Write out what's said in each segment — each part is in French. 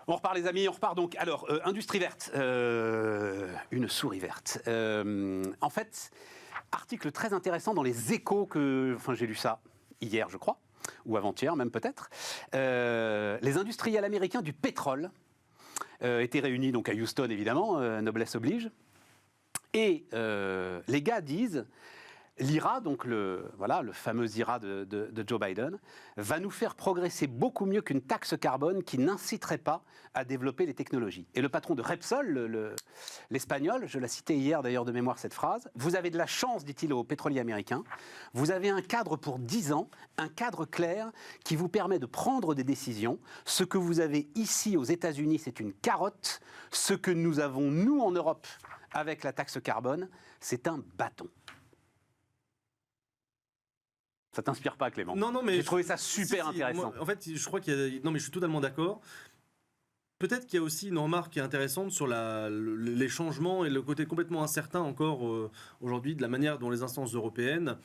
On repart les amis, on repart donc. Alors, industrie verte, une souris verte. En fait, article très intéressant dans les Échos j'ai lu ça hier, je crois, ou avant-hier même peut-être. Les industriels américains du pétrole étaient réunis donc à Houston évidemment, noblesse oblige. Et les gars disent. L'IRA, donc le fameux IRA de Joe Biden, va nous faire progresser beaucoup mieux qu'une taxe carbone qui n'inciterait pas à développer les technologies. Et le patron de Repsol, l'espagnol, je l'ai cité hier d'ailleurs de mémoire cette phrase, vous avez de la chance, dit-il aux pétroliers américains, vous avez un cadre pour 10 ans, un cadre clair qui vous permet de prendre des décisions. Ce que vous avez ici aux États-Unis, c'est une carotte. Ce que nous avons, nous, en Europe, avec la taxe carbone, c'est un bâton. Ça t'inspire pas, Clément? Non, mais j'ai trouvé ça super intéressant. Moi, en fait, je crois qu'il y a... Non, mais je suis totalement d'accord. Peut-être qu'il y a aussi une remarque qui est intéressante sur les changements et le côté complètement incertain encore aujourd'hui de la manière dont les instances européennes,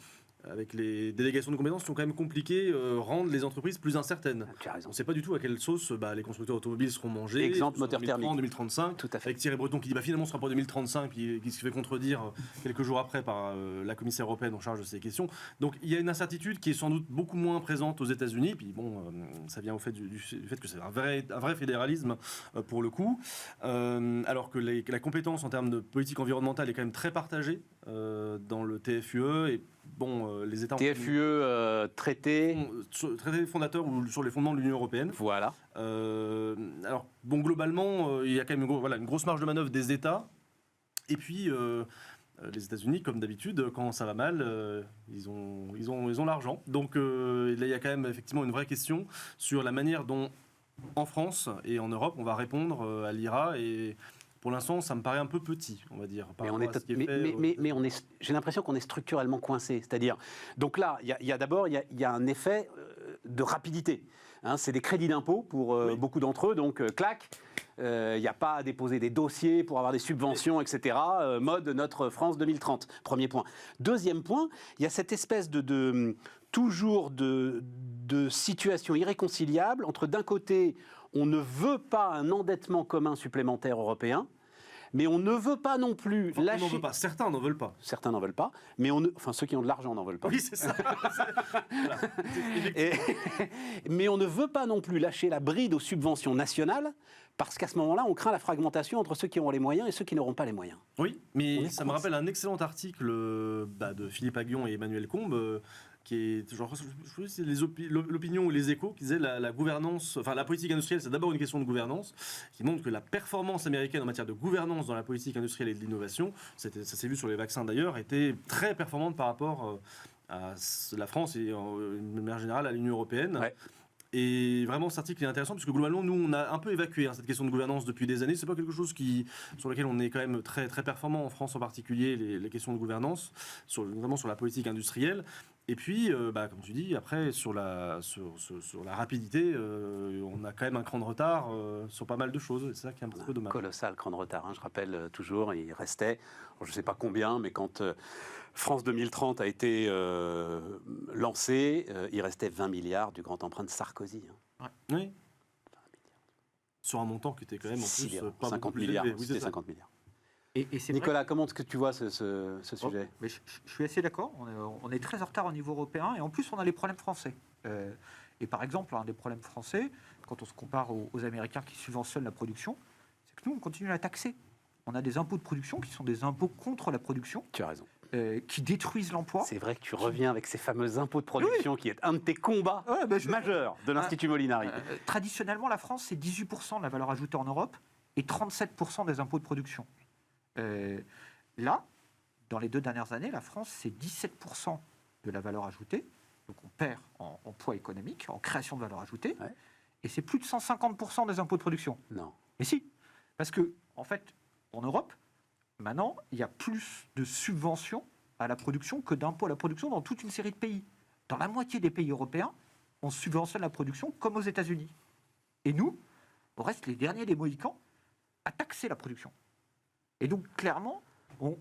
avec les délégations de compétences, sont quand même compliquées, rendent les entreprises plus incertaines. Tu as raison. On ne sait pas du tout à quelle sauce les constructeurs automobiles seront mangés. Exemple moteur thermique. 2035. Tout à fait. Avec Thierry Breton qui dit finalement ce sera pas 2035, puis qui se fait contredire quelques jours après par la commissaire européenne en charge de ces questions. Donc il y a une incertitude qui est sans doute beaucoup moins présente aux États-Unis. Puis bon, ça vient au fait du fait que c'est un vrai fédéralisme pour le coup. Alors que la compétence en termes de politique environnementale est quand même très partagée dans le TFUE et bon, les États... TFUE, traité fondateur ou sur les fondements de l'Union européenne. Voilà. Alors, bon, globalement, il y a quand même une grosse marge de manœuvre des États. Et puis, les États-Unis, comme d'habitude, quand ça va mal, ils ont l'argent. Donc, là, il y a quand même effectivement une vraie question sur la manière dont, en France et en Europe, on va répondre à l'IRA. Et pour l'instant, ça me paraît un peu petit, on va dire. J'ai l'impression qu'on est structurellement coincé. C'est-à-dire, donc là, il y a un effet de rapidité. Hein, c'est des crédits d'impôt pour beaucoup d'entre eux, donc clac. Il n'y a pas à déposer des dossiers pour avoir des subventions, etc. Mode notre France 2030. Premier point. Deuxième point, il y a cette espèce de situation irréconciliable entre d'un côté, on ne veut pas un endettement commun supplémentaire européen, mais on ne veut pas non plus lâcher... On n'en veut pas. Certains n'en veulent pas. Certains n'en veulent pas, mais ceux qui ont de l'argent n'en veulent pas. Oui, c'est ça. Mais on ne veut pas non plus lâcher la bride aux subventions nationales, parce qu'à ce moment-là, on craint la fragmentation entre ceux qui auront les moyens et ceux qui n'auront pas les moyens. Oui, mais ça me rappelle un excellent article de Philippe Aghion et Emmanuel Combes, qui est, genre, je sais, l'opinion ou les Échos, qui disait la gouvernance, enfin la politique industrielle, c'est d'abord une question de gouvernance, qui montre que la performance américaine en matière de gouvernance dans la politique industrielle et de l'innovation, ça s'est vu sur les vaccins d'ailleurs, était très performante par rapport à la France et de manière générale à l'Union européenne. Ouais. Et vraiment, cet article est intéressant parce que globalement, nous, on a un peu évacué cette question de gouvernance depuis des années. C'est pas quelque chose sur lequel on est quand même très, très performant en France en particulier, les questions de gouvernance, notamment sur la politique industrielle. Et puis, comme tu dis, après, sur la rapidité, on a quand même un cran de retard sur pas mal de choses. Et c'est ça qui est un petit peu dommage. Colossal cran de retard. Hein. Je rappelle toujours, il restait, je ne sais pas combien, mais quand France 2030 a été lancé, il restait 20 milliards du grand emprunt de Sarkozy. Hein. Ouais. Oui. Sur un montant qui était quand même en plus pas 50 milliards. Oui, c'était 50 milliards. Et Nicolas, comment est-ce que tu vois ce sujet? Mais je suis assez d'accord. On est très en retard au niveau européen et en plus, on a les problèmes français. Et par exemple, un des problèmes français, quand on se compare aux Américains qui subventionnent la production, c'est que nous, on continue à la taxer. On a des impôts de production qui sont des impôts contre la production. Tu as raison. Qui détruisent l'emploi. C'est vrai que tu reviens avec ces fameux impôts de production qui est un de tes combats majeurs de l'Institut Molinari. Traditionnellement, la France, c'est 18% de la valeur ajoutée en Europe et 37% des impôts de production. Là, dans les 2 dernières années, la France, c'est 17% de la valeur ajoutée. Donc on perd en poids économique, en création de valeur ajoutée. Ouais. Et c'est plus de 150% des impôts de production. Non. Mais si. Parce que, en fait, en Europe, maintenant, il y a plus de subventions à la production que d'impôts à la production dans toute une série de pays. Dans la moitié des pays européens, on subventionne la production comme aux États-Unis. Et nous, on reste les derniers des Mohicans à taxer la production. Et donc, clairement, alors,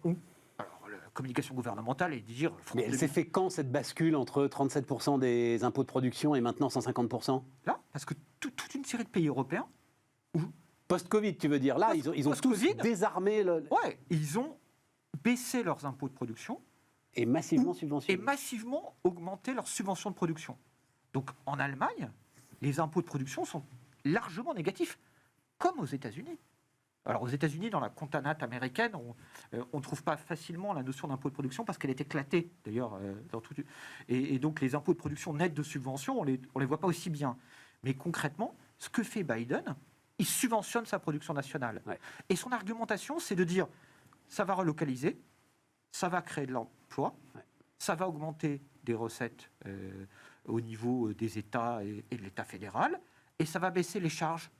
la communication gouvernementale est de dire... Mais elle s'est fait quand, cette bascule entre 37% des impôts de production et maintenant 150%? Là, parce que toute une série de pays européens où Post-Covid, tu veux dire. Là, ils ont tous Post-Covid. désarmé Ouais, ils ont baissé leurs impôts de production et massivement et subventionné. massivement augmenté leurs subventions de production. Donc en Allemagne, les impôts de production sont largement négatifs, comme aux États-Unis. Alors aux États-Unis, dans la cantate américaine, on ne trouve pas facilement la notion d'impôt de production parce qu'elle est éclatée, d'ailleurs, dans tout. Et donc les impôts de production nets de subventions, on les voit pas aussi bien. Mais concrètement, ce que fait Biden, il subventionne sa production nationale. Ouais. Et son argumentation, c'est de dire, ça va relocaliser, ça va créer de l'emploi, ça va augmenter des recettes au niveau des États et de l'État fédéral, et ça va baisser les charges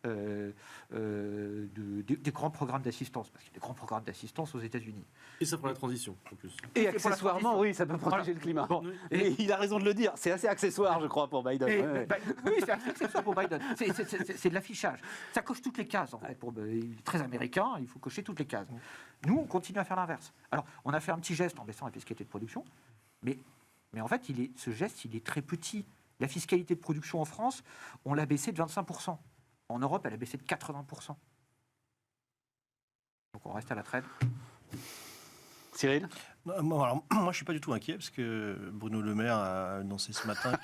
des grands programmes d'assistance, parce qu'il y a des grands programmes d'assistance aux États-Unis. Et ça pour la transition, en plus. Et pour la accessoirement, transition. oui, ça peut protéger le climat. Bon, Et il a raison de le dire, c'est assez accessoire, je crois, pour Biden. Et, Ouais. oui, c'est accessoire pour Biden. C'est de l'affichage. Ça coche toutes les cases, en fait. Il est très américain, il faut cocher toutes les cases. Nous, on continue à faire l'inverse. Alors, on a fait un petit geste en baissant la fiscalité de production, mais en fait, ce geste, il est très petit. La fiscalité de production en France, on l'a baissée de 25%. En Europe, elle a baissé de 80%. Donc, on reste à la traîne. Cyril? Moi, je ne suis pas du tout inquiet parce que Bruno Le Maire a annoncé ce matin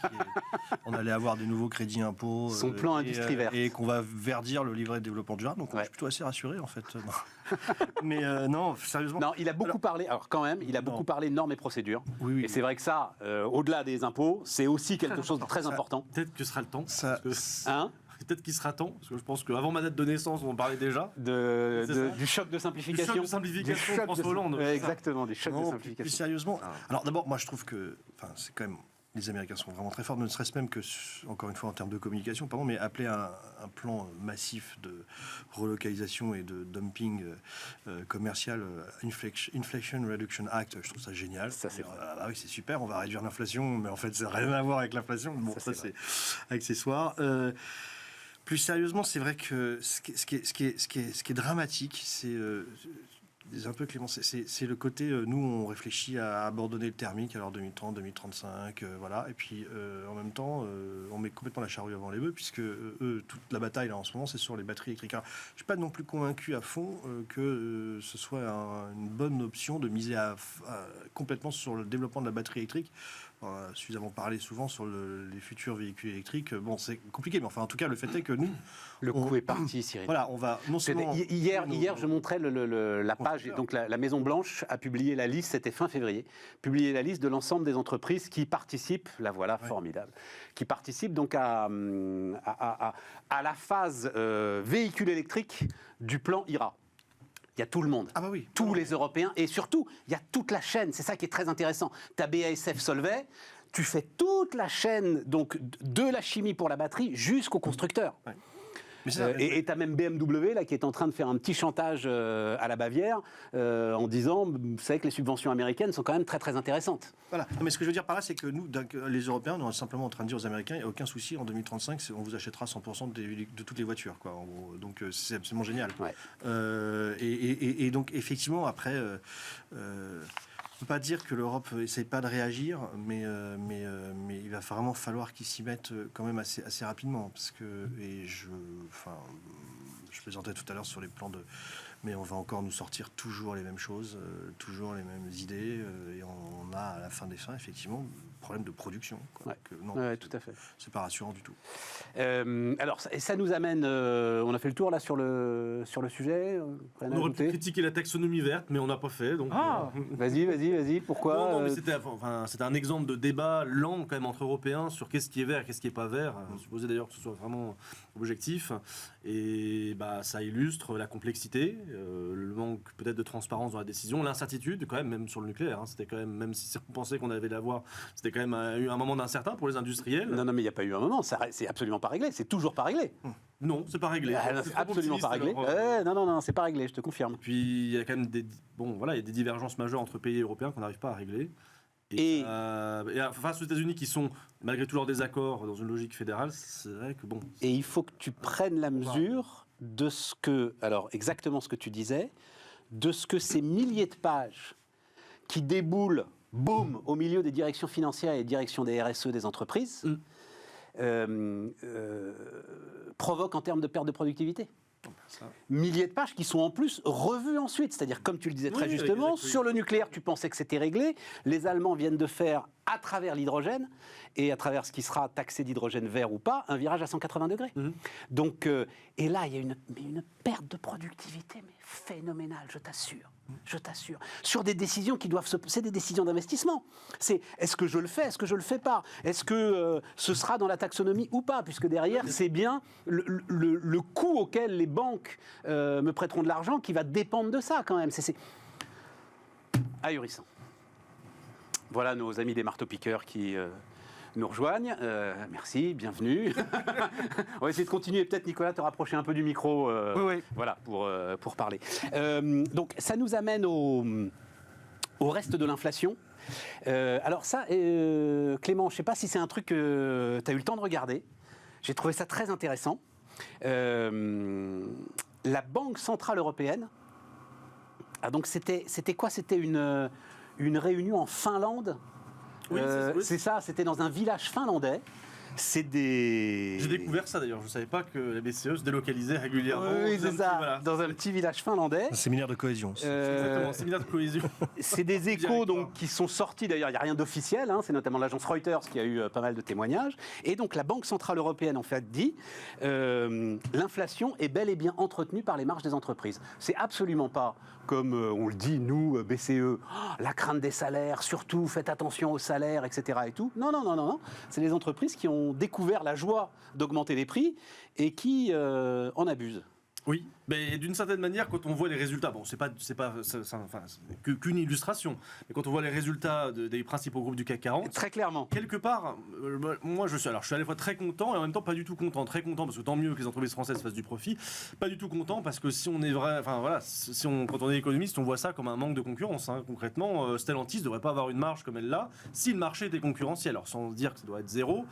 qu'on allait avoir des nouveaux crédits impôts. Son plan industrie verte. Et qu'on va verdir le livret de développement durable. Donc, je suis plutôt assez rassuré, en fait. Mais non, sérieusement. Non, il a beaucoup parlé, alors quand même, il a beaucoup parlé normes et procédures. Oui. Et c'est vrai que ça, au-delà des impôts, c'est aussi quelque chose de très important. Peut-être que ce sera le temps. Ça, Hein? Peut-être qu'il sera temps, parce que je pense qu'avant ma date de naissance, on en parlait déjà. Du choc de Du simplification. choc de simplification de François Hollande. Ouais, exactement, du choc de non, plus simplification. sérieusement. Alors d'abord, moi je trouve que, c'est quand même, les Américains sont vraiment très forts, ne serait-ce même que, encore une fois en termes de communication, pardon, mais appeler un plan massif de relocalisation et de dumping commercial, Inflation Reduction Act, je trouve ça génial. Ça, c'est vrai. Ah oui, c'est super, on va réduire l'inflation, mais en fait, ça n'a rien à voir avec l'inflation. Bon, ça c'est accessoire. Plus sérieusement, c'est vrai que ce qui est dramatique, c'est un peu Clément, c'est le côté, nous on réfléchit à abandonner le thermique, alors 2030, 2035, voilà, et puis en même temps, on met complètement la charrue avant les bœufs, puisque eux, toute la bataille là en ce moment, c'est sur les batteries électriques. Alors, je ne suis pas non plus convaincu à fond que ce soit une bonne option de miser complètement sur le développement de la batterie électrique. On a suffisamment parlé souvent sur les futurs véhicules électriques. Bon, c'est compliqué, mais enfin, en tout cas, le fait est que nous... Le coup est parti, Cyril. Voilà, on va non seulement... Hier, je montrais la page, donc la Maison-Blanche a publié la liste, c'était fin février, publié la liste de l'ensemble des entreprises qui participent, la voilà, formidable, qui participent donc à la phase véhicule électrique du plan IRA. Il y a tout le monde, tous les Européens, et surtout, il y a toute la chaîne, c'est ça qui est très intéressant. Tu as BASF Solvay, tu fais toute la chaîne donc, de la chimie pour la batterie jusqu'au constructeur. Ouais. Et tu as même BMW là, qui est en train de faire un petit chantage à la Bavière en disant, vous savez que les subventions américaines sont quand même très très intéressantes. Voilà. Non, mais ce que je veux dire par là, c'est que nous, les Européens, on est simplement en train de dire aux Américains, il n'y a aucun souci, en 2035, on vous achètera 100% de toutes les voitures. Quoi, en gros. Donc c'est absolument génial. Ouais. Et donc effectivement, après... on ne peut pas dire que l'Europe n'essaye pas de réagir, mais il va vraiment falloir qu'ils s'y mettent quand même assez rapidement. Parce que, je plaisantais tout à l'heure sur les plans de... Mais on va encore nous sortir toujours les mêmes choses, toujours les mêmes idées. Et on a à la fin des fins, effectivement, problème de production. Quoi. Ouais. Donc, non, Tout à fait. C'est pas rassurant du tout. Alors, ça nous amène... on a fait le tour là sur le sujet. Rien à On aurait pu ajouter critiquer la taxonomie verte, mais on n'a pas fait. Donc, Vas-y, pourquoi non, mais c'était un exemple de débat lent quand même entre Européens sur qu'est-ce qui est vert et qu'est-ce qui n'est pas vert. Je supposais d'ailleurs que ce soit vraiment objectif. Et ça illustre la complexité, le manque peut-être de transparence dans la décision, l'incertitude quand même sur le nucléaire. C'était quand même si on pensait qu'on avait l'avoir, c'était quand même eu un moment d'incertain pour les industriels. Non, mais il n'y a pas eu un moment. C'est absolument pas réglé. C'est toujours pas réglé. Non, c'est pas réglé. C'est absolument pas réglé. Non, c'est pas réglé. Je te confirme. Puis il y a quand même il y a des divergences majeures entre pays européens qu'on n'arrive pas à régler. Et face aux États-Unis qui sont, malgré tous leurs désaccords, dans une logique fédérale, c'est vrai que bon. Et il faut que tu prennes la mesure de exactement ce que tu disais, de ce que ces milliers de pages qui déboulent, boum, au milieu des directions financières et des directions des RSE des entreprises, provoquent en termes de perte de productivité. Milliers de pages qui sont en plus revues ensuite. C'est-à-dire, comme tu le disais très Oui, justement, exactement. sur le nucléaire, tu pensais que c'était réglé. Les Allemands viennent de faire, à travers l'hydrogène, et à travers ce qui sera taxé d'hydrogène vert ou pas, un virage à 180 degrés. Donc, et là, il y a une perte de productivité mais phénoménale, je t'assure. Je t'assure. Sur des décisions qui doivent c'est des décisions d'investissement. C'est est-ce que je le fais, est-ce que je le fais pas, est-ce que ce sera dans la taxonomie ou pas, puisque derrière c'est bien le coût auquel les banques me prêteront de l'argent qui va dépendre de ça quand même. C'est ahurissant. Voilà nos amis des marteaux-piqueurs qui nous rejoignent. Merci, bienvenue. On va essayer de continuer. Peut-être, Nicolas, te rapprocher un peu du micro. Oui. Voilà, pour parler. Donc, ça nous amène au reste de l'inflation. Alors ça, Clément, je ne sais pas si c'est un truc que tu as eu le temps de regarder. J'ai trouvé ça très intéressant. La Banque Centrale Européenne, donc c'était quoi? C'était une réunion en Finlande. Oui, c'est ça, c'était dans un village finlandais. C'est des... J'ai découvert ça d'ailleurs, je ne savais pas que la BCE se délocalisait régulièrement. Oui, c'est ça, Voilà. dans un petit village finlandais. Un séminaire de cohésion. Exactement, séminaire de cohésion. C'est des échos Directoire. donc, qui sont sortis, d'ailleurs il n'y a rien d'officiel, hein, c'est notamment l'agence Reuters qui a eu pas mal de témoignages. Et donc la Banque Centrale Européenne en fait dit l'inflation est bel et bien entretenue par les marges des entreprises. C'est absolument pas comme on le dit nous, BCE, la crainte des salaires, surtout faites attention aux salaires, etc. et tout. Non, c'est les entreprises qui ont découvert la joie d'augmenter les prix et qui en abusent. Oui, mais d'une certaine manière, quand on voit les résultats, bon, c'est qu'une illustration, mais quand on voit les résultats des principaux groupes du CAC 40, Très clairement. quelque part, moi je suis à la fois très content et en même temps pas du tout content. Très content parce que tant mieux que les entreprises françaises fassent du profit, pas du tout content parce que si on est vrai, enfin voilà, quand on est économiste, on voit ça comme un manque de concurrence. Hein. Concrètement, Stellantis ne devrait pas avoir une marge comme elle l'a si le marché était concurrentiel. Alors sans dire que ça doit être zéro.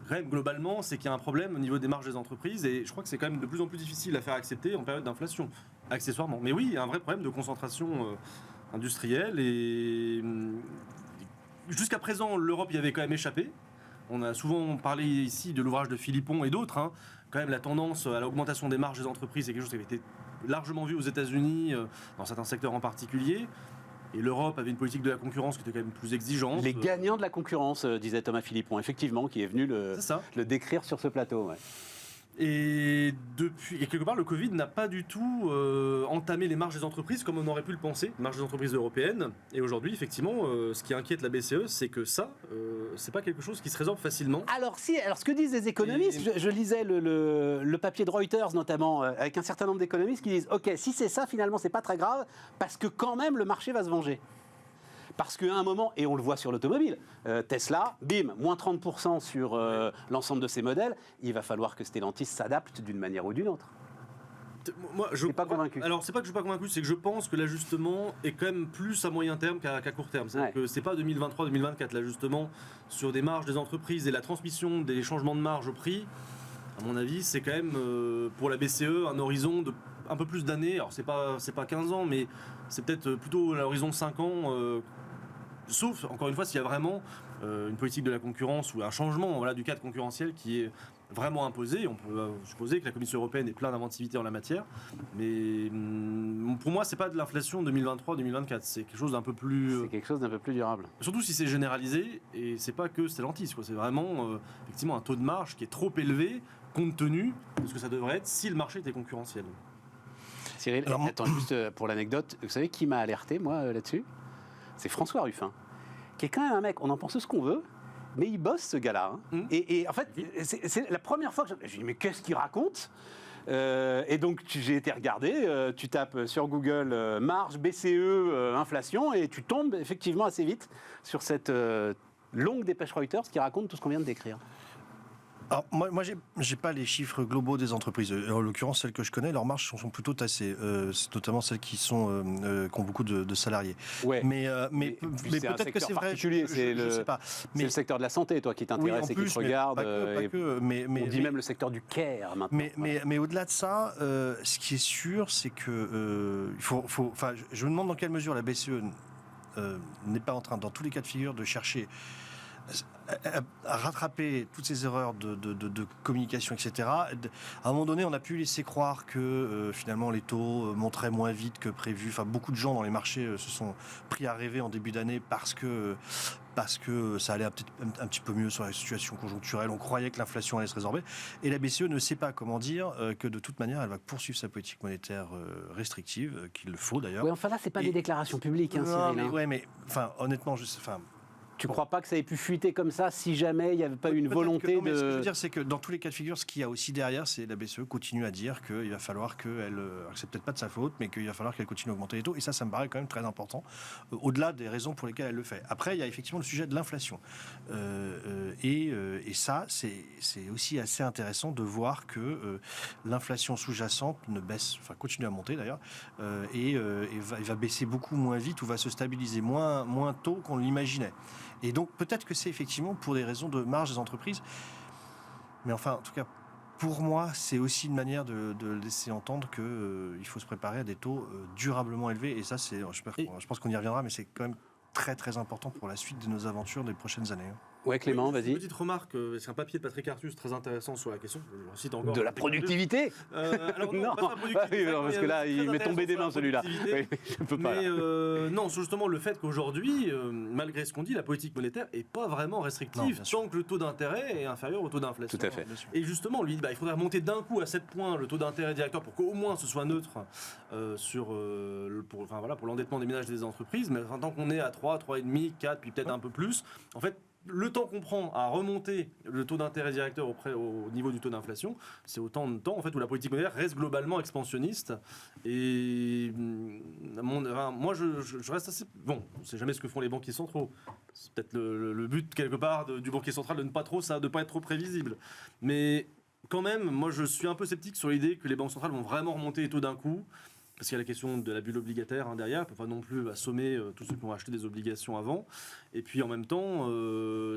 Quand même, globalement, c'est qu'il y a un problème au niveau des marges des entreprises et je crois que c'est quand même de plus en plus difficile à faire accepter en période d'inflation, accessoirement. Mais oui, il y a un vrai problème de concentration industrielle et jusqu'à présent, l'Europe y avait quand même échappé. On a souvent parlé ici de l'ouvrage de Philippon et d'autres. Hein. Quand même, la tendance à l'augmentation des marges des entreprises, c'est quelque chose qui avait été largement vu aux États-Unis, dans certains secteurs en particulier. Et l'Europe avait une politique de la concurrence qui était quand même plus exigeante. Les gagnants de la concurrence, disait Thomas Philippon, effectivement, qui est venu le décrire sur ce plateau. Ouais. Et quelque part, le Covid n'a pas du tout entamé les marges des entreprises comme on aurait pu le penser, les marges des entreprises européennes. Et aujourd'hui, effectivement, ce qui inquiète la BCE, c'est que ça, c'est pas quelque chose qui se résorbe facilement. Alors ce que disent les économistes, je lisais le papier de Reuters notamment, avec un certain nombre d'économistes qui disent « Ok, si c'est ça, finalement, c'est pas très grave, parce que quand même, le marché va se venger. » Parce qu'à un moment, et on le voit sur l'automobile, Tesla, bim, moins 30% sur l'ensemble de ses modèles, il va falloir que Stellantis s'adapte d'une manière ou d'une autre. Moi, je suis pas convaincu. Alors, c'est pas que je suis pas convaincu, c'est que je pense que l'ajustement est quand même plus à moyen terme qu'à court terme. C'est-à-dire que c'est pas 2023-2024, l'ajustement sur des marges des entreprises et la transmission des changements de marge au prix. À mon avis, c'est quand même pour la BCE un horizon de un peu plus d'années. Alors, c'est pas 15 ans, mais c'est peut-être plutôt à l'horizon 5 ans. Sauf, encore une fois, s'il y a vraiment une politique de la concurrence ou un changement du cadre concurrentiel qui est vraiment imposé. On peut supposer que la Commission européenne est pleine d'inventivité en la matière. Mais pour moi, c'est pas de l'inflation 2023-2024. C'est quelque chose d'un peu plus... C'est quelque chose d'un peu plus durable. Surtout si c'est généralisé, et c'est pas que Stellantis. C'est vraiment effectivement un taux de marge qui est trop élevé, compte tenu de ce que ça devrait être si le marché était concurrentiel. Cyril, attends, juste pour l'anecdote, vous savez qui m'a alerté, moi, là-dessus ? C'est François Ruffin, qui est quand même un mec, on en pense ce qu'on veut, mais il bosse ce gars-là. Hein. Et en fait, c'est la première fois que je dis mais qu'est-ce qu'il raconte ? Et donc j'ai été regarder, tu tapes sur Google marge, BCE, inflation, et tu tombes effectivement assez vite sur cette longue dépêche Reuters qui raconte tout ce qu'on vient de décrire. Alors, moi j'ai pas les chiffres globaux des entreprises. En l'occurrence, celles que je connais, leurs marges sont plutôt tassées. C'est notamment celles qui ont beaucoup de salariés. Ouais. Mais peut-être que c'est vrai. Je sais pas. C'est le secteur de la santé, toi, qui t'intéresse et qui te regarde. On dit même le secteur du care maintenant. Mais au-delà de ça, ce qui est sûr, c'est que je me demande dans quelle mesure la BCE n'est pas en train, dans tous les cas de figure, de chercher à rattraper toutes ces erreurs de communication, etc. À un moment donné, on a pu laisser croire que finalement les taux montraient moins vite que prévu. Enfin, beaucoup de gens dans les marchés se sont pris à rêver en début d'année parce que ça allait peut-être un petit peu mieux sur la situation conjoncturelle. On croyait que l'inflation allait se résorber. Et la BCE ne sait pas comment dire que de toute manière, elle va poursuivre sa politique monétaire restrictive, qu'il le faut d'ailleurs. Oui, enfin là, c'est pas des déclarations publiques, hein, Cyril. Mais honnêtement, tu crois pas que ça ait pu fuiter comme ça si jamais il n'y avait pas eu une volonté non, mais de... Ce que je veux dire, c'est que dans tous les cas de figure, ce qu'il y a aussi derrière, c'est la BCE continue à dire qu'il va falloir qu'elle... c'est peut-être pas de sa faute, mais qu'il va falloir qu'elle continue à augmenter les taux. Et ça me paraît quand même très important, au-delà des raisons pour lesquelles elle le fait. Après, il y a effectivement le sujet de l'inflation. Et ça, c'est aussi assez intéressant de voir que l'inflation sous-jacente ne baisse, enfin continue à monter d'ailleurs, et va baisser beaucoup moins vite ou va se stabiliser moins tôt qu'on l'imaginait. Et donc, peut-être que c'est effectivement pour des raisons de marge des entreprises. Mais enfin, en tout cas, pour moi, c'est aussi une manière de laisser entendre qu'il faut se préparer à des taux durablement élevés. Et ça, je pense qu'on y reviendra, mais c'est quand même très, très important pour la suite de nos aventures des prochaines années. Ouais, Clément, vas-y. Une petite remarque, c'est un papier de Patrick Artus très intéressant sur la question. Je le cite encore. De la productivité alors non, pas de la productivité, parce que là, il m'est tombé des mains, celui-là. Oui, je peux pas. Mais non, c'est justement le fait qu'aujourd'hui, malgré ce qu'on dit, la politique monétaire n'est pas vraiment restrictive tant que le taux d'intérêt est inférieur au taux d'inflation. Tout à fait. Et justement, lui, il faudrait remonter d'un coup à 7 points le taux d'intérêt directeur pour qu'au moins ce soit neutre pour l'endettement des ménages et des entreprises. Mais tant qu'on est à 3, 3,5, 4, puis peut-être un peu plus, en fait, le temps qu'on prend à remonter le taux d'intérêt directeur au niveau du taux d'inflation, c'est autant de temps en fait, où la politique monétaire reste globalement expansionniste. Et moi, je reste assez... Bon, on ne sait jamais ce que font les banquiers centraux. C'est peut-être le but, quelque part, du banquier central de ne pas être trop prévisible. Mais quand même, moi, je suis un peu sceptique sur l'idée que les banques centrales vont vraiment remonter les taux d'un coup. Parce qu'il y a la question de la bulle obligataire derrière, il ne faut pas non plus assommer tous ceux qui ont acheté des obligations avant. Et puis en même temps,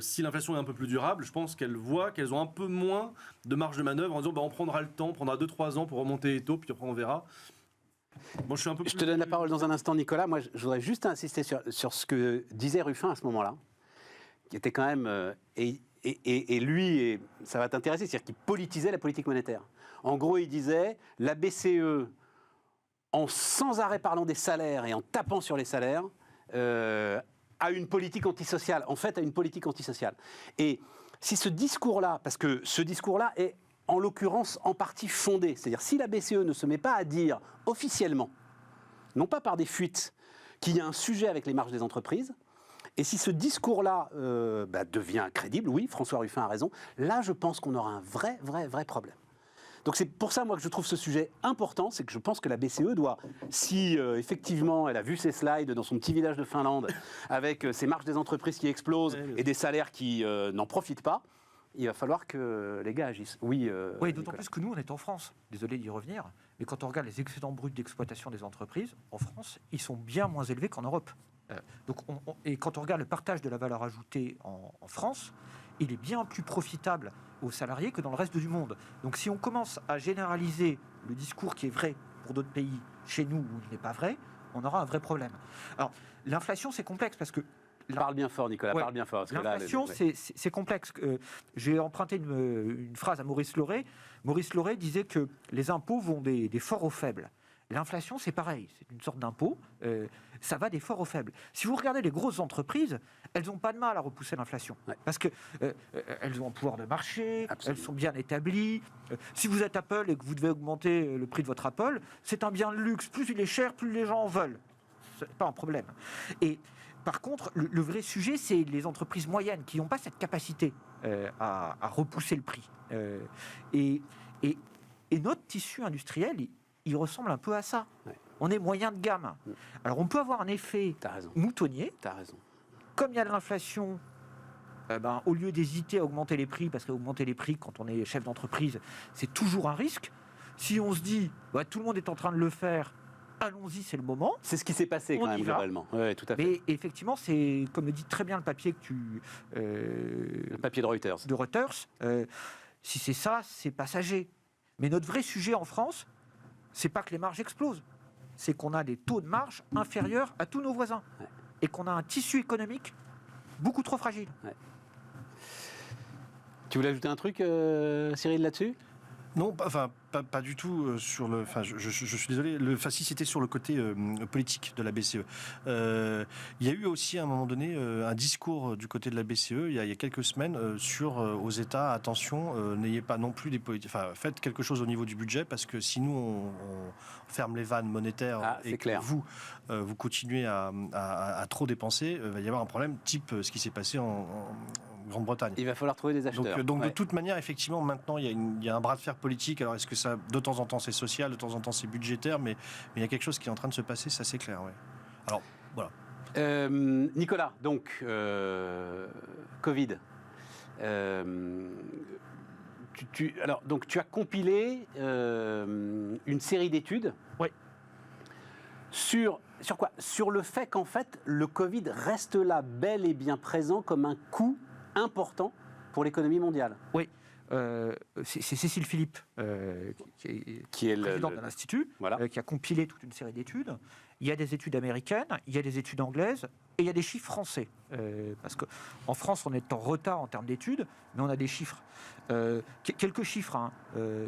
si l'inflation est un peu plus durable, je pense qu'elles voient qu'elles ont un peu moins de marge de manœuvre en disant on prendra le temps, on prendra 2-3 ans pour remonter les taux, puis après on verra. Bon, je te donne la parole dans un instant, Nicolas. Moi, je voudrais juste insister sur ce que disait Ruffin à ce moment-là, qui était quand même... Et lui, et ça va t'intéresser, c'est-à-dire qu'il politisait la politique monétaire. En gros, il disait, la BCE... en sans arrêt parlant des salaires et en tapant sur les salaires, à une politique antisociale, en fait à une politique antisociale. Et si ce discours-là, parce que ce discours-là est en l'occurrence en partie fondé, c'est-à-dire si la BCE ne se met pas à dire officiellement, non pas par des fuites, qu'il y a un sujet avec les marges des entreprises, et si ce discours-là devient crédible, oui, François Ruffin a raison, là je pense qu'on aura un vrai problème. Donc c'est pour ça, moi, que je trouve ce sujet important, c'est que je pense que la BCE doit, si effectivement elle a vu ces slides dans son petit village de Finlande, avec ces marges des entreprises qui explosent et des salaires qui n'en profitent pas, il va falloir que les gars agissent. Oui, d'autant plus que nous, on est en France. Désolé d'y revenir, mais quand on regarde les excédents bruts d'exploitation des entreprises, en France, ils sont bien moins élevés qu'en Europe. Et quand on regarde le partage de la valeur ajoutée en France, il est bien plus profitable aux salariés que dans le reste du monde. Donc si on commence à généraliser le discours qui est vrai pour d'autres pays, chez nous où il n'est pas vrai, on aura un vrai problème. Alors l'inflation, c'est complexe parce que... Parle bien fort, Nicolas, parle bien fort. L'inflation, c'est complexe. J'ai emprunté une phrase à Maurice Lauré. Maurice Lauré disait que les impôts vont des forts aux faibles. L'inflation, c'est pareil, c'est une sorte d'impôt, ça va des forts aux faibles. Si vous regardez les grosses entreprises, elles n'ont pas de mal à repousser l'inflation, parce qu'elles ont un pouvoir de marché, elles sont bien établies. Si vous êtes Apple et que vous devez augmenter le prix de votre Apple, c'est un bien de luxe, plus il est cher, plus les gens en veulent. Ce n'est pas un problème. Et par contre, le vrai sujet, c'est les entreprises moyennes qui n'ont pas cette capacité à repousser le prix. Et notre tissu industriel, il ressemble un peu à ça. Ouais. On est moyen de gamme. Alors on peut avoir un effet moutonnier. T'as raison. Comme il y a de l'inflation, au lieu d'hésiter à augmenter les prix, parce qu'augmenter les prix quand on est chef d'entreprise, c'est toujours un risque. Si on se dit, tout le monde est en train de le faire, allons-y, c'est le moment. C'est ce qui s'est passé quand même globalement. Oui, tout à fait. Mais effectivement, c'est comme le dit très bien le papier que le papier de Reuters. Si c'est ça, c'est passager. Mais notre vrai sujet en France, c'est pas que les marges explosent, c'est qu'on a des taux de marge inférieurs à tous nos voisins et qu'on a un tissu économique beaucoup trop fragile. Tu voulais ajouter un truc, Cyril, là-dessus ? Non, pas du tout sur le. Enfin, je suis désolé. Si c'était sur le côté politique de la BCE. Il y a eu aussi à un moment donné un discours du côté de la BCE il y a quelques semaines sur aux États, attention, n'ayez pas non plus des politiques. Enfin, faites quelque chose au niveau du budget parce que si nous on ferme les vannes monétaires et que vous continuez à trop dépenser, il va y avoir un problème type ce qui s'est passé en Grande-Bretagne. Il va falloir trouver des acheteurs. Donc de toute manière, effectivement, maintenant, il y a un bras de fer politique. Alors, est-ce que ça, de temps en temps, c'est social, de temps en temps, c'est budgétaire, mais il y a quelque chose qui est en train de se passer, ça c'est clair. Ouais. Alors, voilà. Nicolas, donc, Covid. Donc, tu as compilé une série d'études. Oui. Sur quoi ? Sur le fait qu'en fait, le Covid reste là, bel et bien présent, comme un coût important pour l'économie mondiale. Oui. C'est Cécile Philippe, qui est présidente de l'Institut, voilà. Qui a compilé toute une série d'études. Il y a des études américaines, il y a des études anglaises, et il y a des chiffres français. Parce qu'en France, on est en retard en termes d'études, mais on a des chiffres. Quelques chiffres.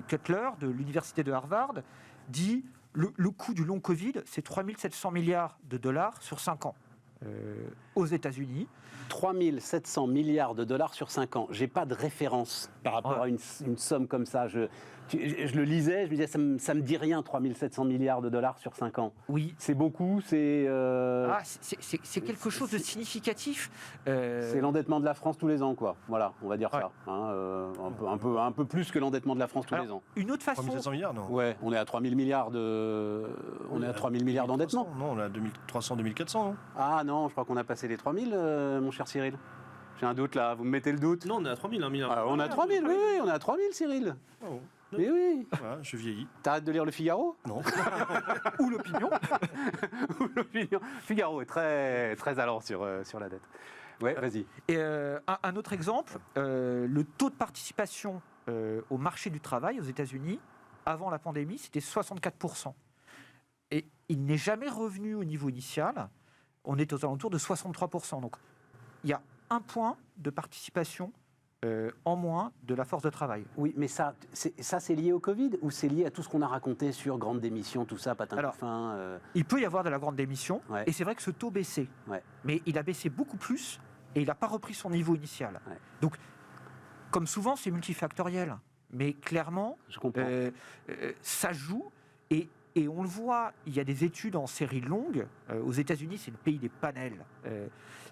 Cutler, de l'Université de Harvard, dit le coût du long Covid, c'est 3 700 milliards de dollars sur 5 ans. Aux États-Unis. 3 700 milliards de dollars sur 5 ans. J'ai pas de référence par rapport à une somme comme ça. Je le lisais, je me disais, ça me dit rien, 3 700 milliards de dollars sur 5 ans. Oui. C'est beaucoup, c'est... c'est quelque chose de significatif. C'est l'endettement de la France tous les ans, quoi. Voilà, on va dire ça. Un peu plus que l'endettement de la France tous les ans. Une autre façon... 3 700 milliards, non ? Ouais, on est à 3 000 milliards d'endettement. Non, on est à 2300, 2400, non ? Ah non, je crois qu'on a passé les 3 000, mon cher Cyril. J'ai un doute là, vous me mettez le doute. Non, on est à 3000, 1 milliard. Ah, on est à 3 000, oui, on est à 3 000, Cyril. Oh. Mais oui. Voilà, je vieillis. T'arrêtes de lire le Figaro ? Non. Ou l'opinion. Ou l'opinion. Figaro est très, très allant sur la dette. Ouais, vas-y. Et un autre exemple, le taux de participation au marché du travail aux États-Unis, avant la pandémie, c'était 64%. Et il n'est jamais revenu au niveau initial. On est aux alentours de 63%. Donc, il y a un point de participation en moins de la force de travail. Oui, mais ça c'est lié au Covid ou c'est lié à tout ce qu'on a raconté sur grande démission, tout ça, patin fin Il peut y avoir de la grande démission, ouais. Et c'est vrai que ce taux baissait. Ouais. Mais il a baissé beaucoup plus et il n'a pas repris son niveau initial. Ouais. Donc, comme souvent, c'est multifactoriel. Mais clairement, je comprends. Ça joue et on le voit, il y a des études en série longue. Aux États-Unis, c'est le pays des panels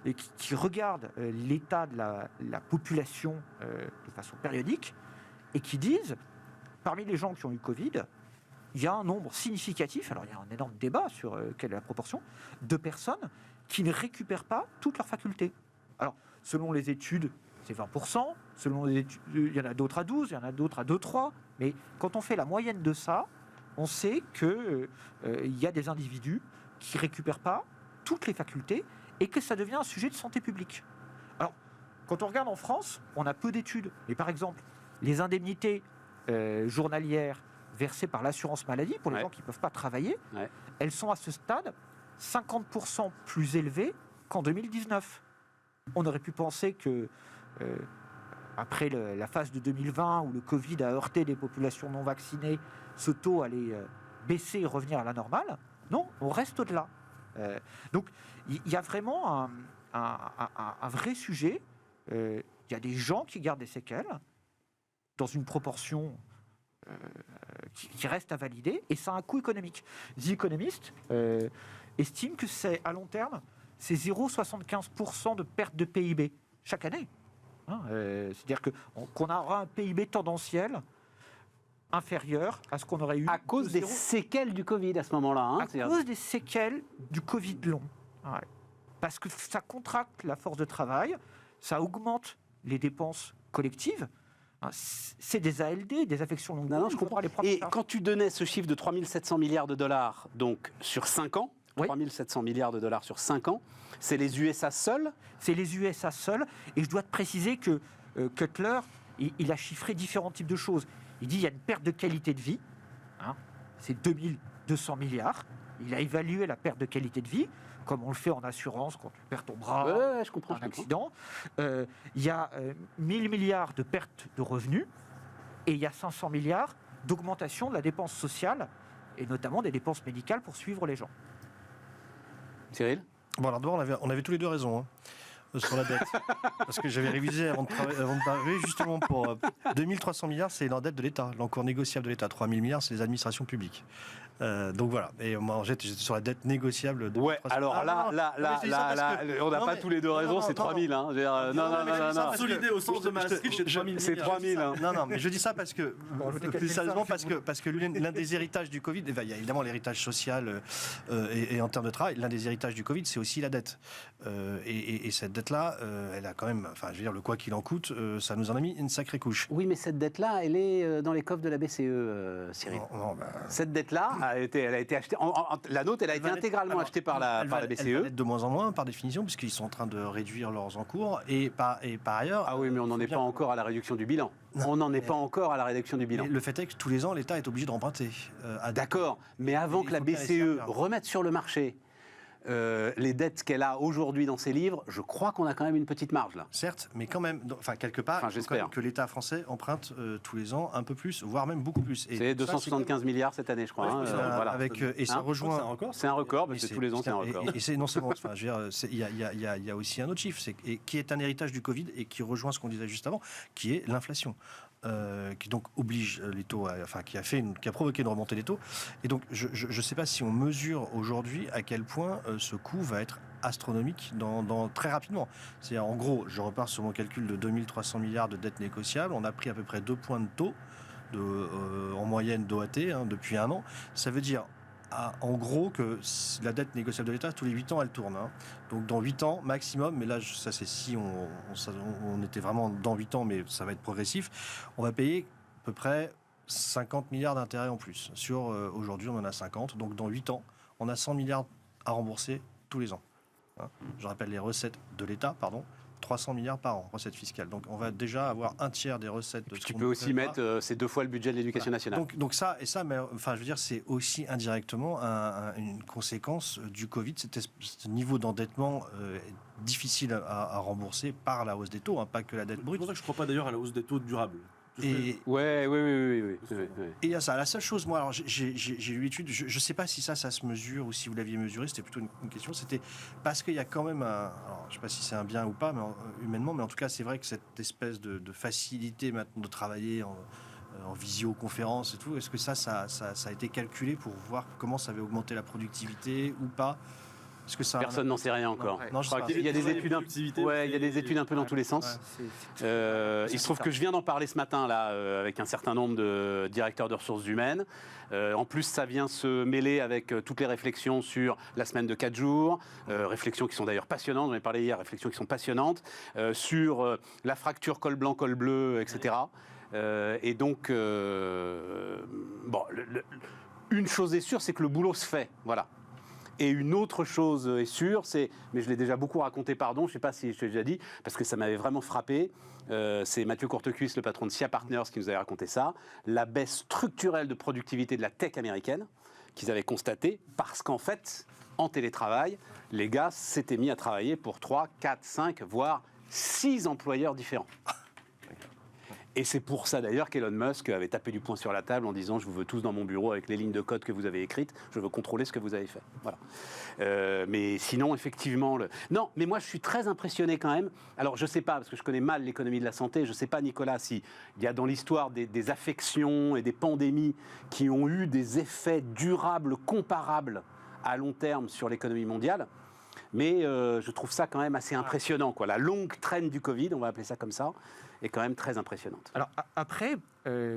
et qui regardent l'état de la population de façon périodique et qui disent, parmi les gens qui ont eu Covid, il y a un nombre significatif, alors il y a un énorme débat sur quelle est la proportion, de personnes qui ne récupèrent pas toutes leurs facultés. Alors, selon les études, c'est 20%, selon les études, il y en a d'autres à 12, il y en a d'autres à 2-3, mais quand on fait la moyenne de ça, on sait qu'il y a des individus qui ne récupèrent pas toutes les facultés et que ça devient un sujet de santé publique. Alors, quand on regarde en France, on a peu d'études. Mais par exemple, les indemnités journalières versées par l'assurance maladie pour les gens qui ne peuvent pas travailler, elles sont à ce stade 50% plus élevées qu'en 2019. On aurait pu penser que... après la phase de 2020 où le Covid a heurté des populations non vaccinées, ce taux allait baisser et revenir à la normale. Non, on reste au-delà. Donc, il y a vraiment un vrai sujet. Il y a des gens qui gardent des séquelles dans une proportion qui reste à valider, et ça a un coût économique. The Economist estime que c'est, à long terme, c'est 0,75% de perte de PIB chaque année. C'est-à-dire qu'on aura un PIB tendanciel inférieur à ce qu'on aurait eu... À cause des séquelles du Covid à ce moment-là. À cause des séquelles du Covid long. Ouais. Parce que ça contracte la force de travail, ça augmente les dépenses collectives. C'est des ALD, des affections longues. Non, je comprends. Et quand tu donnais ce chiffre de 3 700 milliards de dollars donc, sur 5 ans, 3 700 milliards de dollars sur 5 ans, c'est les USA seuls ? C'est les USA seuls. Et je dois te préciser que Cutler, il a chiffré différents types de choses. Il dit qu'il y a une perte de qualité de vie. C'est 2200 milliards. Il a évalué la perte de qualité de vie. comme on le fait en assurance quand tu perds ton bras, Ouais, je comprends. un je comprends. accident. Il y a 1000 milliards de pertes de revenus et il y a 500 milliards d'augmentation de la dépense sociale et notamment des dépenses médicales pour suivre les gens. Cyril? Bon, alors d'abord, on avait tous les deux raison sur la dette. Parce que j'avais révisé avant de parler, justement, pour 2300 milliards, c'est l'endette de l'État, l'encours négociable de l'État. 3000 milliards, c'est les administrations publiques. Donc voilà. Et moi, j'étais sur la dette négociable de Ouais, 2300. alors Ah, là, non, là, non, là, mais je dis ça là, parce là, que- on n'a non, pas mais- tous les deux non, raison, non, c'est non, 3000. Hein. Je veux dire, non, non, non, mais je non, dis ça non. parce que- Consolidé au sens de Maastricht, c'est 3000 C'est milliards. 3000. Hein. Non, mais je dis ça parce que, rajouter plus 4500, sérieusement, parce que l'un des héritages du Covid, il y a évidemment l'héritage social et en termes de travail, l'un des héritages du Covid, c'est aussi la dette. Et cette dette-là, elle a quand même, enfin, je veux dire, le quoi qu'il en coûte, ça nous en a mis une sacrée couche. Oui, mais cette dette-là, elle est dans les coffres de la BCE, Cyril. Non, bah, Cette dette-là, elle a été achetée. La nôtre, elle a été intégralement achetée par la elle va BCE. l'être de moins en moins, par définition, puisqu'ils sont en train de réduire leurs encours. Et par ailleurs. Ah oui, mais on n'en est pas encore à la réduction du bilan. Non, On n'en est mais- pas encore à la réduction du bilan. Le fait est que tous les ans, l'État est obligé d'emprunter. D'accord, mais avant Il que la faut bien les BCE servir. remette sur le marché les dettes qu'elle a aujourd'hui dans ses livres, je crois qu'on a quand même une petite marge là. Certes, mais quand même, enfin quelque part, Enfin, il faut j'espère. quand même que l'État français emprunte tous les ans un peu plus, voire même beaucoup plus. Et C'est ça, 275 milliards cette année, je crois. Ouais, hein, c'est voilà. avec, et ça Hein C'est un rejoint. record. C'est un record, parce Et que tous les ans c'est un record. Et c'est non seulement, enfin, je veux dire, il y a aussi un autre chiffre, qui est un héritage du Covid et qui rejoint ce qu'on disait juste avant, qui est l'inflation. Qui donc oblige les taux, qui a provoqué une remontée des taux. Et donc, je ne sais pas si on mesure aujourd'hui à quel point ce coût va être astronomique très rapidement. C'est-à-dire, en gros, je repars sur mon calcul de 2300 milliards de dettes négociables. On a pris à peu près 2 points de taux en moyenne d'OAT depuis un an. Ça veut dire en gros que la dette négociable de l'État, tous les 8 ans, elle tourne. Hein. Donc dans 8 ans maximum, mais là, ça c'est si on était vraiment dans 8 ans, mais ça va être progressif, on va payer à peu près 50 milliards d'intérêts en plus. Aujourd'hui, on en a 50. Donc dans 8 ans, on a 100 milliards à rembourser tous les ans. Hein. Je rappelle les recettes de l'État, 300 milliards par an, recettes fiscales. Donc on va déjà avoir un tiers des recettes de ce Tu qu'on peux aussi prélèvera. mettre, c'est 2 fois le budget de l'éducation nationale. Donc ça, mais enfin, je veux dire, c'est aussi indirectement une conséquence du Covid, ce niveau d'endettement difficile à rembourser par la hausse des taux, hein, pas que la dette C'est brute. pour ça que je ne crois pas d'ailleurs à la hausse des taux durables. Et Ouais, oui. il y a ça. La seule chose, moi, alors j'ai lu l'étude, je ne sais pas si ça se mesure ou si vous l'aviez mesuré, c'était plutôt une question, c'était parce qu'il y a quand même alors, je ne sais pas si c'est un bien ou pas, mais humainement, mais en tout cas, c'est vrai que cette espèce de facilité maintenant de travailler en visioconférence et tout, est-ce que ça a été calculé pour voir comment ça avait augmenté la productivité ou pas? Est-ce que ça Personne n'en sait rien encore. Non, Je crois je sais qu'il y a des Travail et études, productivité, ouais, il y a des c'est- études un peu dans tous les sens. Il se trouve que je viens d'en parler ce matin là avec un certain nombre de directeurs de ressources humaines. En plus, ça vient se mêler avec toutes les réflexions sur la semaine de 4 jours, réflexions qui sont d'ailleurs passionnantes. J'en ai parlé hier, réflexions qui sont passionnantes sur la fracture col blanc col bleu, etc. Et donc, bon, une chose est sûre, c'est que le boulot se fait. Voilà. Et une autre chose est sûre, mais je l'ai déjà beaucoup raconté, pardon, je ne sais pas si je l'ai déjà dit, parce que ça m'avait vraiment frappé, c'est Mathieu Courtecuisse, le patron de SIA Partners, qui nous avait raconté ça, la baisse structurelle de productivité de la tech américaine, qu'ils avaient constaté, parce qu'en fait, en télétravail, les gars s'étaient mis à travailler pour 3, 4, 5, voire 6 employeurs différents. Et c'est pour ça d'ailleurs qu'Elon Musk avait tapé du poing sur la table en disant « Je vous veux tous dans mon bureau avec les lignes de code que vous avez écrites, je veux contrôler ce que vous avez fait. » Voilà. Mais sinon, effectivement... Non, mais moi je suis très impressionné quand même. Alors je ne sais pas, parce que je connais mal l'économie de la santé, je ne sais pas Nicolas, s'il y a dans l'histoire des affections et des pandémies qui ont eu des effets durables, comparables à long terme sur l'économie mondiale. Mais je trouve ça quand même assez impressionnant, quoi. La longue traîne du Covid, on va appeler ça comme ça, est quand même très impressionnante. Alors après,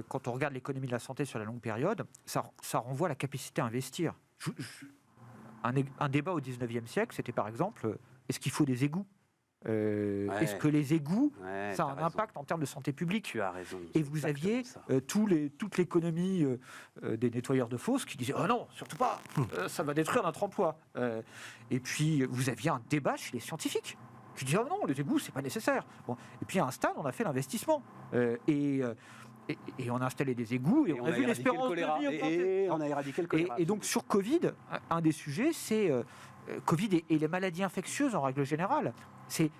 quand on regarde l'économie de la santé sur la longue période, ça renvoie à la capacité à investir. Un débat au 19e siècle, c'était par exemple, est-ce qu'il faut des égouts Est-ce que les égouts, ça a un impact en termes de santé publique? Tu as raison. Et vous aviez toute l'économie des nettoyeurs de fosses qui disaient « Oh non, surtout pas, ça va détruire notre emploi ». Et puis, vous aviez un débat chez les scientifiques qui disaient « Oh non, les égouts, c'est pas nécessaire ». Bon. Et puis, à un stade, on a fait l'investissement. Et on a installé des égouts et on a vu l'espérance de vie augmenter. Et on a éradiqué le choléra. Et donc sur Covid, un des sujets, c'est Covid et les maladies infectieuses en règle générale. C'est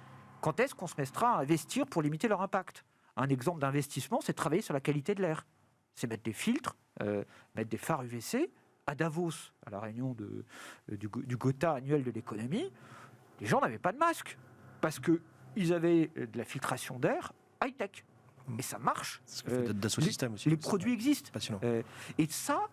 quand est-ce qu'on se mettra à investir pour limiter leur impact. Un exemple d'investissement, c'est de travailler sur la qualité de l'air. C'est mettre des filtres, mettre des phares UVC. À Davos, à la réunion du Gotha annuel de l'économie, les gens n'avaient pas de masque parce qu'ils avaient de la filtration d'air high-tech. Et ça marche. C'est ce que fait Dassault Systèmes aussi. Les produits existent. Passionnant. Et ça,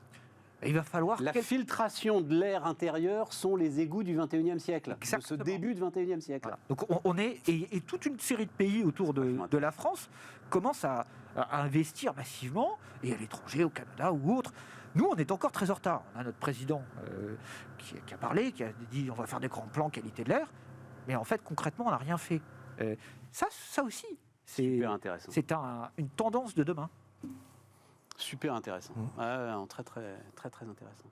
il va falloir... La filtration de l'air intérieur sont les égouts du 21e siècle, Exactement. de ce début du 21e siècle. Voilà. Donc on est... Et toute une série de pays autour de la France commencent à investir massivement, et à l'étranger, au Canada ou autre. Nous, on est encore très en retard. On a notre président qui a parlé, qui a dit on va faire des grands plans qualité de l'air, mais en fait, concrètement, on n'a rien fait. Ça aussi, c'est Super intéressant. une tendance de demain. Super intéressant. Très, très, très, très intéressant.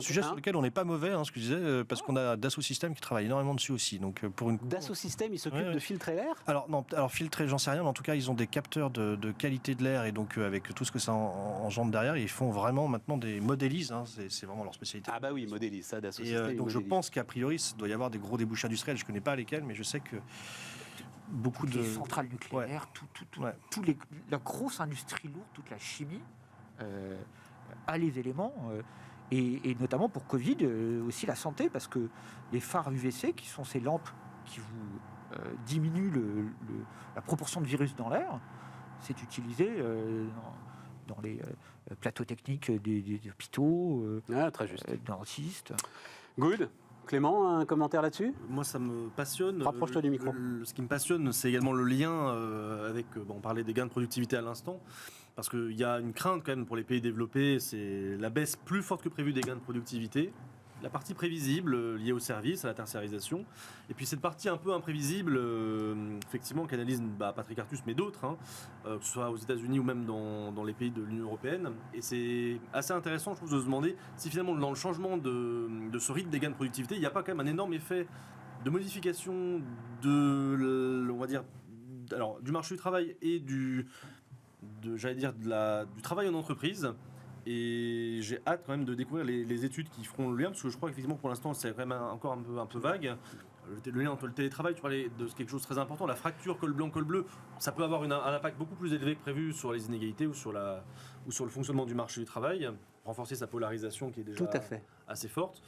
Sujet sur lequel on n'est pas mauvais, ce que je disais, parce qu'on a Dassault Systèmes qui travaille énormément dessus aussi. Donc pour une Dassault Systèmes, ils s'occupent de filtrer l'air. Alors filtrer, j'en sais rien, mais en tout cas, ils ont des capteurs de qualité de l'air et donc avec tout ce que ça engendre derrière, ils font vraiment maintenant des modélises. C'est vraiment leur spécialité. Ah bah oui, modélise ça, Dassault Et Systèmes. donc je pense qu'a priori, il doit y avoir des gros débouchés industriels. Je connais pas lesquels, mais je sais que beaucoup Toutes de les centrales nucléaires, la grosse industrie lourde, toute la chimie a les éléments. Et notamment pour Covid, aussi la santé, parce que les phares UVC, qui sont ces lampes qui vous diminuent la proportion de virus dans l'air, c'est utilisé dans les plateaux techniques des hôpitaux, très juste. dentistes. Good. Clément, un commentaire là-dessus? Moi, ça me passionne. Rapproche-toi du micro. Ce qui me passionne, c'est également le lien avec... on parlait des gains de productivité à l'instant. Parce qu'il y a une crainte quand même pour les pays développés, c'est la baisse plus forte que prévue des gains de productivité, la partie prévisible liée au service, à la tertiarisation, et puis cette partie un peu imprévisible, effectivement, qu'analyse Patrick Artus, mais d'autres, que ce soit aux États-Unis ou même dans les pays de l'Union européenne. Et c'est assez intéressant, je trouve, de se demander si finalement, dans le changement de ce rythme des gains de productivité, il n'y a pas quand même un énorme effet de modification on va dire, alors, du marché du travail et du travail en entreprise. Et j'ai hâte quand même de découvrir les études qui feront le lien, parce que je crois qu'effectivement pour l'instant c'est quand même encore un peu vague. Le lien entre le télétravail, tu parlais de quelque chose de très important, la fracture col blanc col bleu, ça peut avoir un impact beaucoup plus élevé que prévu sur les inégalités ou sur le fonctionnement du marché du travail, renforcer sa polarisation qui est déjà assez forte.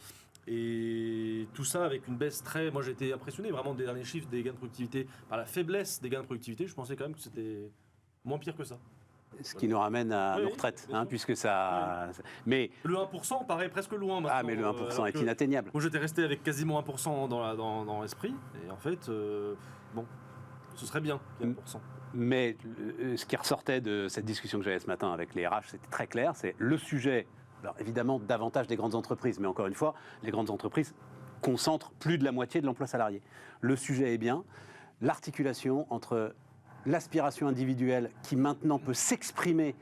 Et tout ça avec une baisse moi j'ai été impressionné vraiment des derniers chiffres des gains de productivité, par la faiblesse des gains de productivité. Je pensais quand même que c'était moins pire que ça. Ce qui nous ramène à nos retraites, puisque ça... Mais le 1% paraît presque loin maintenant. Ah, mais le 1% est inatteignable. Moi, j'étais resté avec quasiment 1% dans l'esprit. Et en fait, ce serait bien qu'il y ait 1%. Mais ce qui ressortait de cette discussion que j'avais ce matin avec les RH, c'était très clair, c'est le sujet, alors évidemment, davantage des grandes entreprises. Mais encore une fois, les grandes entreprises concentrent plus de la moitié de l'emploi salarié. Le sujet est bien l'articulation entre l'aspiration individuelle qui maintenant peut s'exprimer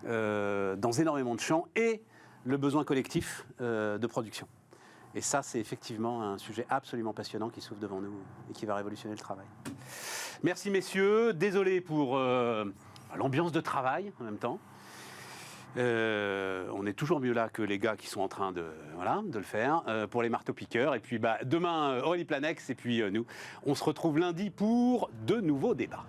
dans énormément de champs et le besoin collectif de production. Et ça, c'est effectivement un sujet absolument passionnant qui s'ouvre devant nous et qui va révolutionner le travail. Merci messieurs, désolé pour l'ambiance de travail en même temps. On est toujours mieux là que les gars qui sont en train de le faire pour les marteaux-piqueurs. Et puis demain, Aurélie Planex et puis nous, on se retrouve lundi pour de nouveaux débats.